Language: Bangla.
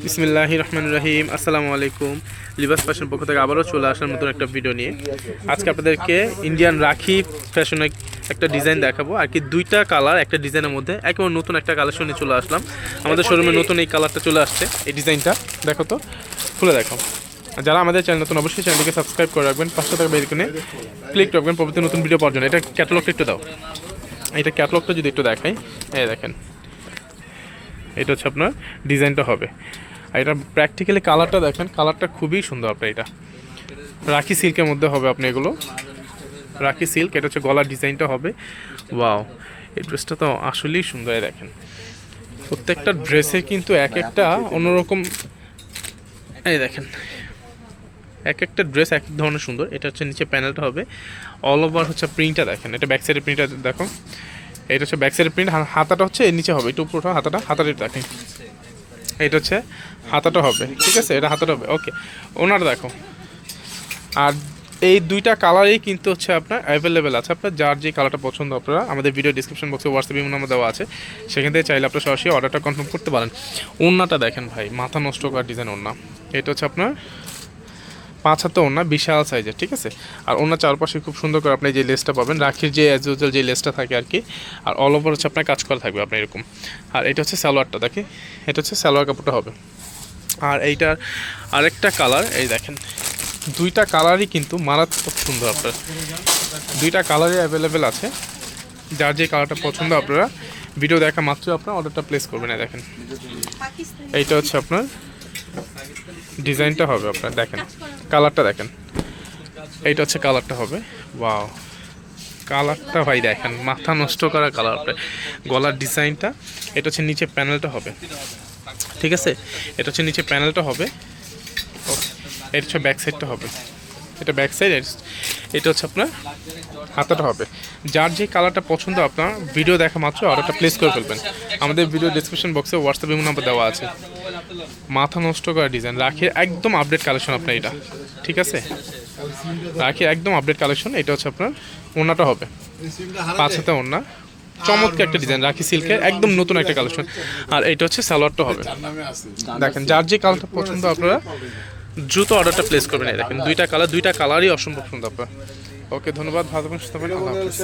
বিসমিল্লাহির রহমানির রহিম। আসসালামু আলাইকুম। লিবাস ফ্যাশন পক্ষ থেকে আবারও চলে আসার নতুন একটা ভিডিও নিয়ে আজকে আপনাদেরকে ইন্ডিয়ান রাখি ফ্যাশনের একটা ডিজাইন দেখাবো আর কি। দুইটা কালার একটা ডিজাইনের মধ্যে একেবারে নতুন একটা কালেকশন নিয়ে চলে আসলাম। আমাদের শোরুমে নতুন এই কালারটা চলে আসছে। এই ডিজাইনটা দেখো তো, খুলে দেখো। আর যারা আমাদের চ্যানেল নতুন অবশ্যই চ্যানেলটিকে সাবস্ক্রাইব করে রাখবেন, পাশে থাকা বেল আইকনে ক্লিক রাখবেন পরবর্তী নতুন ভিডিও পাওয়ার জন্য। এটা ক্যাটালগটা একটু দাও, এটা ক্যাটালগটা যদি একটু দেখাই, এই দেখেন এটা হচ্ছে আপনার ডিজাইনটা হবে। আর এটা প্র্যাকটিক্যালি কালারটা দেখেন, কালারটা খুবই সুন্দর। আপনার এটা রাখি সিল্কের মধ্যে হবে। আপনি এগুলো রাখি সিল্ক, এটা হচ্ছে গলার ডিজাইনটা হবে। ওয়াও, এই ড্রেসটা তো আসলেই সুন্দর। দেখেন প্রত্যেকটা ড্রেসের কিন্তু এক একটা অন্যরকম। এই দেখেন এক একটা ড্রেস এক এক ধরনের সুন্দর। এটা হচ্ছে নিচে প্যানেলটা হবে অল ওভার হচ্ছে প্রিন্টটা দেখেন। এটা ব্যাক সাইডের প্রিন্টটা দেখো, এটা হচ্ছে ব্যাক সাইডের প্রিন্ট। হাতাটা হচ্ছে এর নিচে হবে, একটু উপরে হাতাটা দেখেন। এটা হচ্ছে হাতাটা হবে, ঠিক আছে, এটা হাতাটা হবে। ওকে, ওনার দেখো। আর এই দুইটা কালারই কিন্তু হচ্ছে আপনার অ্যাভেলেবেল আছে। আপনার যার যে কালারটা পছন্দ আপনারা আমাদের ভিডিও ডিসক্রিপশন বক্সে হোয়াটসঅ্যাপ ইমো নাম্বার দেওয়া আছে, সেখান থেকে চাইলে আপনার সরাসরি অর্ডারটা কনফার্ম করতে পারেন। ওড়নাটা দেখেন ভাই, মাথা নষ্ট করার ডিজাইন ওড়না। এটা হচ্ছে আপনার 5 হাতে ওড়না, বিশাল সাইজের, ঠিক আছে। আর ওনার চারপাশে খুব সুন্দর করে আপনি যে লেসটা পাবেন, রাখির যে অ্যাজ ইউজুয়াল যে লেসটা থাকে আর কি। আর অল ওভার হচ্ছে আপনার কাজ করা থাকবে আপনার এরকম। আর এটা হচ্ছে সালোয়ারটা দেখি, এটা হচ্ছে সালোয়ার কাপড়টা হবে। আর এইটার আরেকটা কালার, এই দেখেন দুইটা কালারই কিন্তু মারাত্মক সুন্দর। আপনার দুইটা কালারই অ্যাভেলেবেল আছে। যার যে কালারটা পছন্দ আপনারা ভিডিও দেখা মাত্র আপনার অর্ডারটা প্লেস করবেন। দেখেন এইটা হচ্ছে আপনার ডিজাইনটা হবে। আপনার দেখেন কালারটা দেখেন, এইটা হচ্ছে কালারটা হবে। ওয়াও, কালারটা ভাই দেখেন মাথা নষ্ট করা কালার। আপনার গলার ডিজাইনটা, এটা হচ্ছে নিচে প্যানেলটা হবে, ঠিক আছে। এটা হচ্ছে নিচে প্যানেলটা হবে, এটা হচ্ছে ব্যাক সাইডটা হবে। এটা ব্যাক সাইড, এটা হচ্ছে আপনার হাতাটা হবে। যার যে কালারটা পছন্দ আপনার ভিডিও দেখা মাত্র অর্ডারটা প্লেস করে ফেলবেন। আমাদের ভিডিও ডিসক্রিপশন বক্সে হোয়াটসঅ্যাপ ইমো নাম্বার দেওয়া আছে। মাথা নষ্ট করা ডিজাইন, রাখির একদম আপডেট কালেকশন আপনার এটা, ঠিক আছে। রাখির একদম আপডেট কালেকশন। এটা হচ্ছে আপনার ওড়নাটা হবে 5 হাতে ওড়না, চমৎকার একটা ডিজাইন, রাখি সিল্কের একদম নতুন একটা কালেকশন। আর এটা হচ্ছে সালোয়ারটা হবে। দেখেন যার যে কালারটা পছন্দ আপনারা দ্রুত অর্ডারটা প্লেস করবেন। দেখেন দুইটা কালারই অসম্ভব সুন্দর আপনার। ওকে, ধন্যবাদ, ভালো থাকবেন, সুস্থ থাকবেন, আল্লাহ হাফেজ।